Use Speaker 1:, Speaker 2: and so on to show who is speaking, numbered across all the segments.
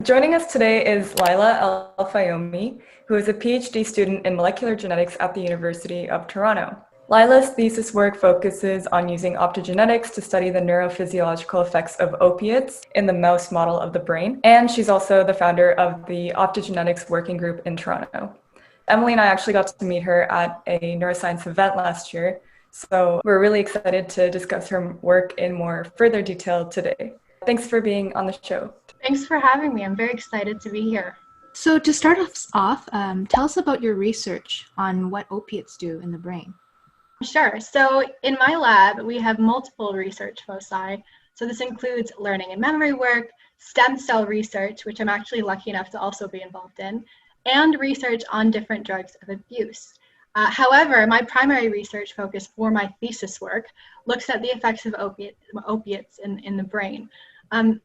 Speaker 1: Joining us today is Lyla El-Fayomi, who is a PhD student in molecular genetics at the University of Toronto. Lyla's thesis work focuses on using optogenetics to study the neurophysiological effects of opiates in the mouse model of the brain, and she's also the founder of the Optogenetics Working Group in Toronto. Emily and I actually got to meet her at a neuroscience event last year, so we're really excited to discuss her work in more further detail today. Thanks for being on the show.
Speaker 2: Thanks for having me. I'm very excited to be here.
Speaker 3: So to start us off, tell us about your research on what opiates do in the brain.
Speaker 2: Sure. So in my lab, we have multiple research foci. So this includes learning and memory work, stem cell research, which I'm actually lucky enough to also be involved in, and research on different drugs of abuse. However, my primary research focus for my thesis work looks at the effects of opiates in the brain.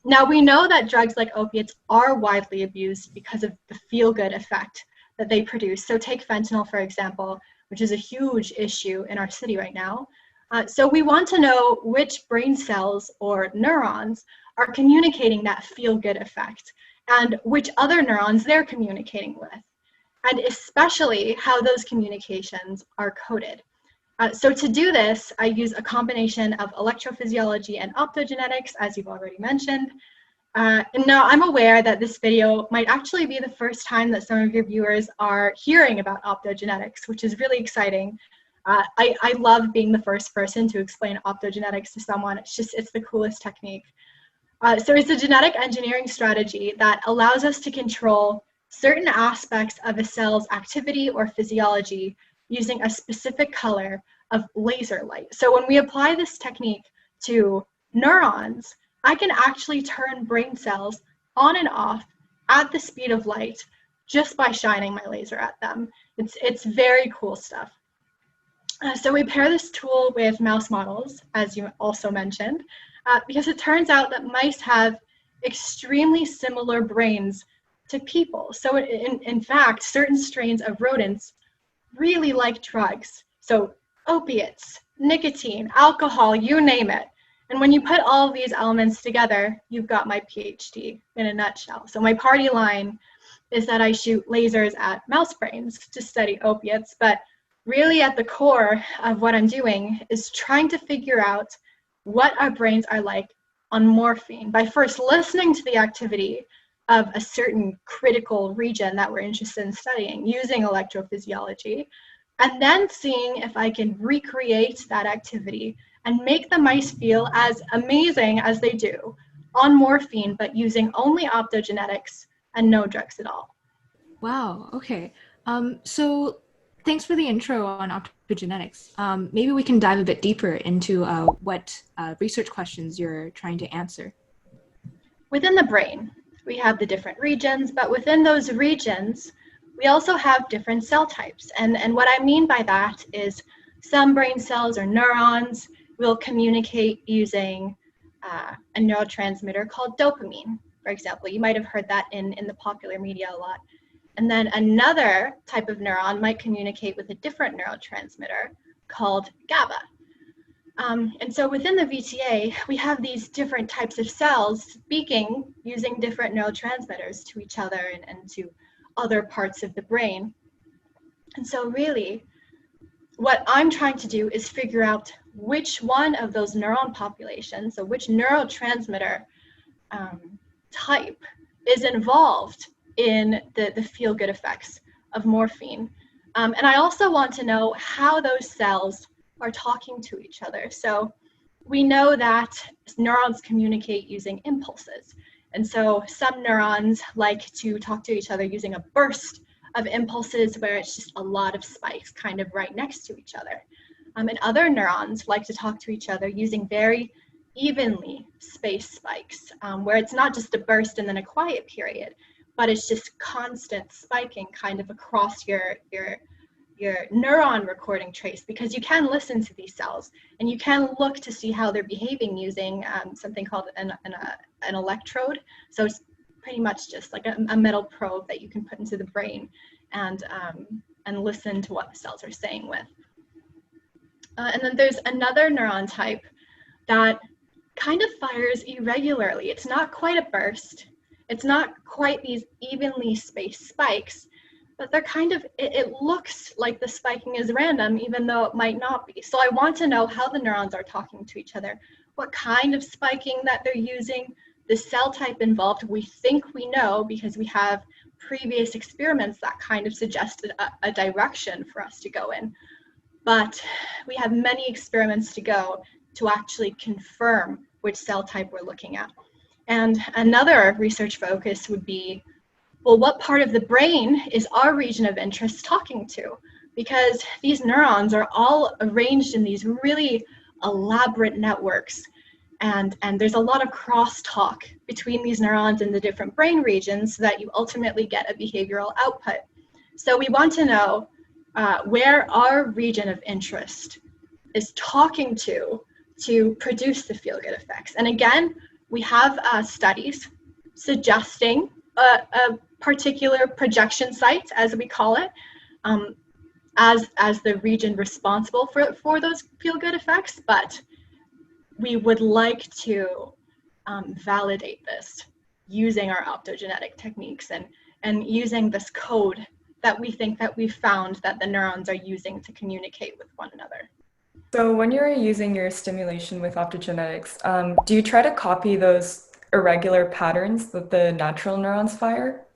Speaker 2: Now, we know that drugs like opiates are widely abused because of the feel-good effect that they produce. So take fentanyl, for example, which is a huge issue in our city right now. So we want to know which brain cells or neurons are communicating that feel-good effect and which other neurons they're communicating with, and especially how those communications are coded. So to do this, I use a combination of electrophysiology and optogenetics, as you've already mentioned. And now I'm aware that this video might actually be the first time that some of your viewers are hearing about optogenetics, which is really exciting. I love being the first person to explain optogenetics to someone. It's the coolest technique. So it's a genetic engineering strategy that allows us to control certain aspects of a cell's activity or physiology using a specific color of laser light. So when we apply this technique to neurons, I can actually turn brain cells on and off at the speed of light just by shining my laser at them. It's very cool stuff. So we pair this tool with mouse models, as you also mentioned, because it turns out that mice have extremely similar brains to people. So in fact, certain strains of rodents really like drugs. So opiates, nicotine, alcohol, you name it. And when you put all of these elements together, you've got my PhD in a nutshell. So my party line is that I shoot lasers at mouse brains to study opiates, but really at the core of what I'm doing is trying to figure out what our brains are like on morphine by first listening to the activity of a certain critical region that we're interested in studying using electrophysiology, and then seeing if I can recreate that activity and make the mice feel as amazing as they do on morphine, but using only optogenetics and no drugs at all.
Speaker 3: Wow, okay. So thanks for the intro on optogenetics. Maybe we can dive a bit deeper into what research questions you're trying to answer.
Speaker 2: Within the brain, we have the different regions, but within those regions, we also have different cell types. And what I mean by that is some brain cells or neurons will communicate using a neurotransmitter called dopamine, for example. You might have heard that in the popular media a lot. And then another type of neuron might communicate with a different neurotransmitter called GABA. And so within the VTA, we have these different types of cells speaking using different neurotransmitters to each other and to other parts of the brain. And so really, what I'm trying to do is figure out which one of those neuron populations, so which neurotransmitter type is involved in the feel-good effects of morphine. And I also want to know how those cells are talking to each other. So we know that neurons communicate using impulses. And so some neurons like to talk to each other using a burst of impulses where it's just a lot of spikes kind of right next to each other. And other neurons like to talk to each other using very evenly spaced spikes, where it's not just a burst and then a quiet period, but it's just constant spiking kind of across your neuron recording trace, because you can listen to these cells and you can look to see how they're behaving using something called an electrode. So it's pretty much just like a metal probe that you can put into the brain and listen to what the cells are saying with. And then there's another neuron type that kind of fires irregularly. It's not quite a burst. It's not quite these evenly spaced spikes, but they're kind of, it looks like the spiking is random, even though it might not be. So I want to know how the neurons are talking to each other, what kind of spiking that they're using, the cell type involved. We think we know because we have previous experiments that kind of suggested a direction for us to go in. But we have many experiments to go to actually confirm which cell type we're looking at. And another research focus would be, well, what part of the brain is our region of interest talking to? Because these neurons are all arranged in these really elaborate networks. And there's a lot of crosstalk between these neurons and the different brain regions so that you ultimately get a behavioral output. So we want to know where our region of interest is talking to produce the feel-good effects. And again, we have studies suggesting a particular projection site, as we call it, as the region responsible for those feel-good effects, but we would like to validate this using our optogenetic techniques and using this code that we think that we've found that the neurons are using to communicate with one another.
Speaker 1: So when you're using your stimulation with optogenetics, do you try to copy those irregular patterns that the natural neurons fire?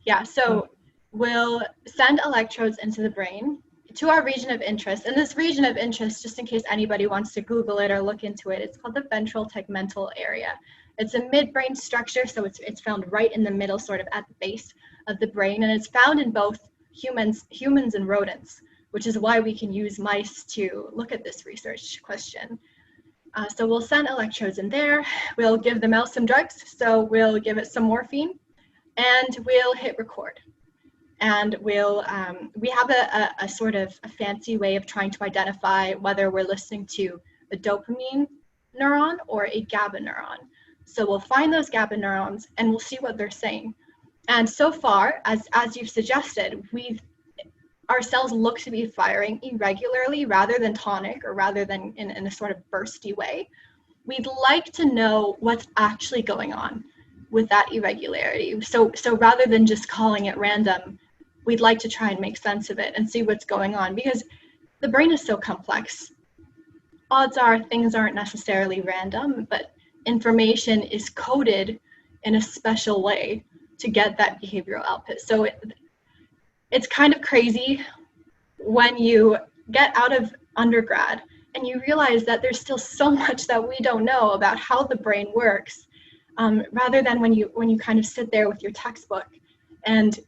Speaker 2: Yeah, so we'll send electrodes into the brain to our region of interest. And this region of interest, just in case anybody wants to Google it or look into it, it's called the ventral tegmental area. It's a midbrain structure, so it's found right in the middle, sort of at the base of the brain, and it's found in both humans and rodents, which is why we can use mice to look at this research question. So we'll send electrodes in there, we'll give the mouse some drugs, so we'll give it some morphine, and we'll hit record. And we'll, we have a sort of a fancy way of trying to identify whether we're listening to a dopamine neuron or a GABA neuron. So we'll find those GABA neurons and we'll see what they're saying. And so far, as you've suggested, our cells look to be firing irregularly rather than tonic, or rather than in a sort of bursty way. We'd like to know what's actually going on with that irregularity. So rather than just calling it random, we'd like to try and make sense of it and see what's going on, because the brain is so complex. Odds are things aren't necessarily random, but information is coded in a special way to get that behavioral output. So it's kind of crazy when you get out of undergrad and you realize that there's still so much that we don't know about how the brain works, rather than when you kind of sit there with your textbook and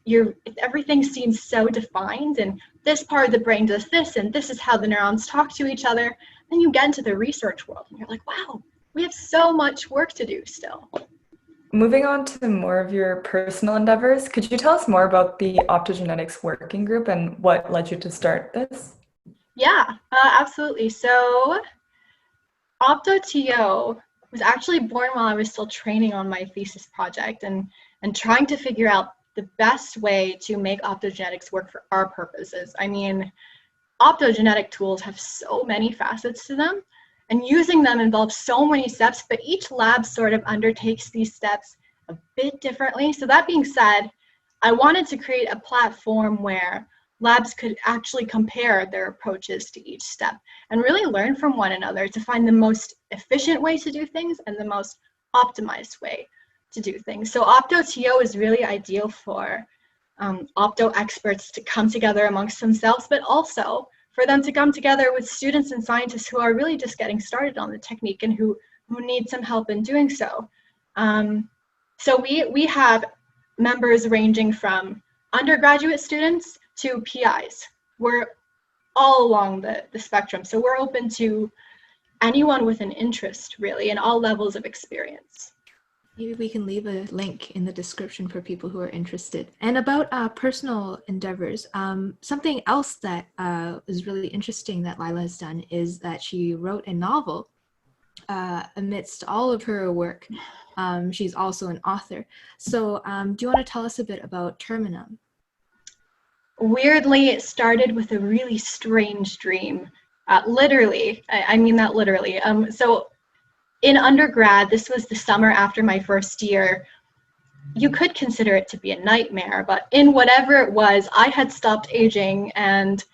Speaker 2: everything seems so defined, and this part of the brain does this, and this is how the neurons talk to each other. Then you get into the research world and you're like, wow, we have so much work to do still.
Speaker 1: Moving on to more of your personal endeavors, could you tell us more about the optogenetics working group and what led you to start this?
Speaker 2: Yeah, absolutely. So OptoTO was actually born while I was still training on my thesis project and trying to figure out the best way to make optogenetics work for our purposes. I mean, optogenetic tools have so many facets to them, and using them involves so many steps, but each lab sort of undertakes these steps a bit differently. So that being said, I wanted to create a platform where labs could actually compare their approaches to each step and really learn from one another to find the most efficient way to do things and the most optimized way to do things. So OptoTO is really ideal for opto experts to come together amongst themselves, but also for them to come together with students and scientists who are really just getting started on the technique and who need some help in doing so. So we have members ranging from undergraduate students to PIs. We're all along the spectrum. So we're open to anyone with an interest, really, in all levels of experience.
Speaker 3: Maybe we can leave a link in the description for people who are interested. And about personal endeavors, something else that is really interesting that Lyla has done is that she wrote a novel amidst all of her work. She's also an author. So do you want to tell us a bit about Terminum?
Speaker 2: Weirdly, it started with a really strange dream. Literally, I mean that literally. So in undergrad, this was the summer after my first year, you could consider it to be a nightmare, but in whatever it was, I had stopped aging and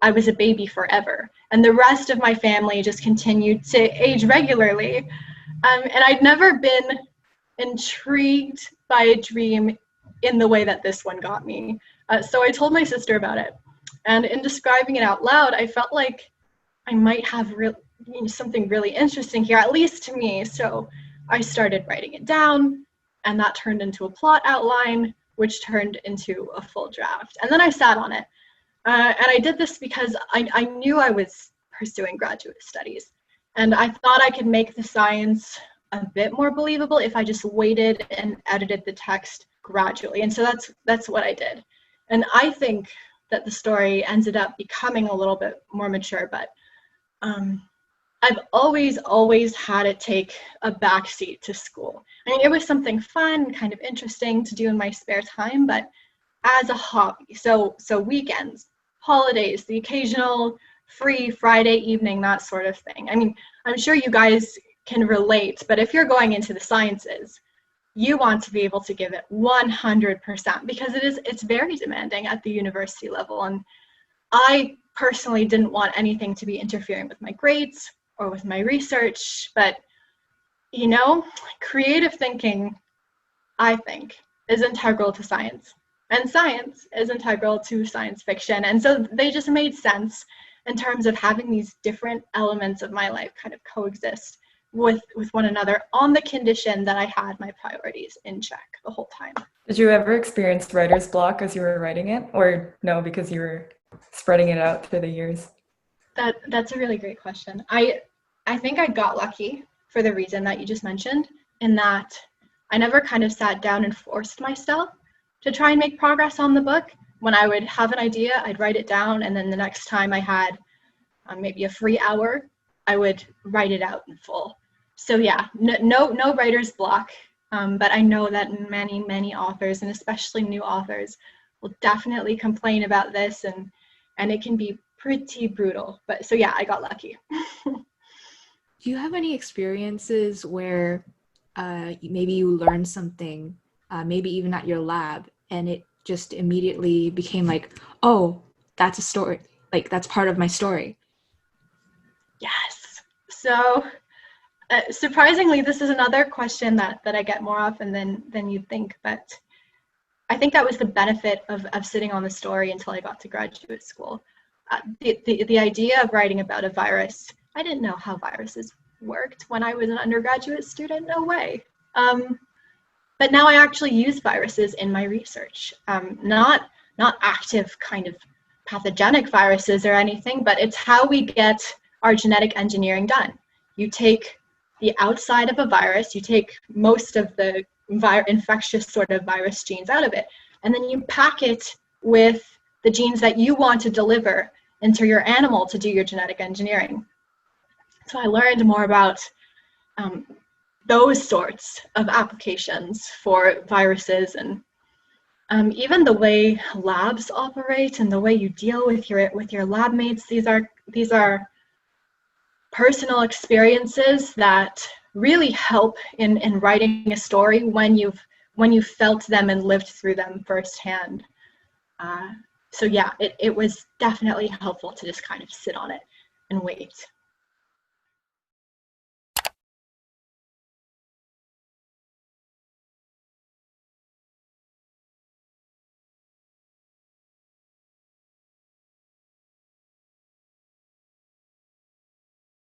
Speaker 2: I was a baby forever. And the rest of my family just continued to age regularly. And I'd never been intrigued by a dream in the way that this one got me. So I told my sister about it. And in describing it out loud, I felt like I might have something really interesting here, at least to me. So I started writing it down, and that turned into a plot outline, which turned into a full draft. And then I sat on it. And I did this because I knew I was pursuing graduate studies. And I thought I could make the science a bit more believable if I just waited and edited the text gradually. And so that's what I did. And I think that the story ended up becoming a little bit more mature, but I've always had it take a backseat to school. I mean, it was something fun, kind of interesting to do in my spare time, but as a hobby. So weekends, holidays, the occasional free Friday evening, that sort of thing. I mean, I'm sure you guys can relate, but if you're going into the sciences, you want to be able to give it 100% because it's very demanding at the university level. And I personally didn't want anything to be interfering with my grades or with my research, but you know, creative thinking, I think, is integral to science, and science is integral to science fiction. And so they just made sense in terms of having these different elements of my life kind of coexist with one another on the condition that I had my priorities in check the whole time.
Speaker 1: Did you ever experience writer's block as you were writing it, or no, because you were spreading it out through the years?
Speaker 2: That's a really great question. I think I got lucky for the reason that you just mentioned, in that I never kind of sat down and forced myself to try and make progress on the book. When I would have an idea, I'd write it down, and then the next time I had maybe a free hour, I would write it out in full. So yeah, no writer's block, but I know that many authors, and especially new authors, will definitely complain about this, and it can be pretty brutal. But so yeah, I got lucky.
Speaker 3: Do you have any experiences where maybe you learned something, maybe even at your lab, and it just immediately became like, oh, that's a story, like that's part of my story?
Speaker 2: Yes. So surprisingly, this is another question that I get more often than you'd think, but I think that was the benefit of sitting on the story until I got to graduate school. The idea of writing about a virus, I didn't know how viruses worked when I was an undergraduate student, no way. But now I actually use viruses in my research, not active kind of pathogenic viruses or anything, but it's how we get our genetic engineering done. You take the outside of a virus, you take most of the infectious sort of virus genes out of it, and then you pack it with the genes that you want to deliver into your animal to do your genetic engineering. So I learned more about those sorts of applications for viruses, and even the way labs operate and the way you deal with your lab mates. These are personal experiences that really help in writing a story when you've felt them and lived through them firsthand. So yeah, it was definitely helpful to just kind of sit on it and wait.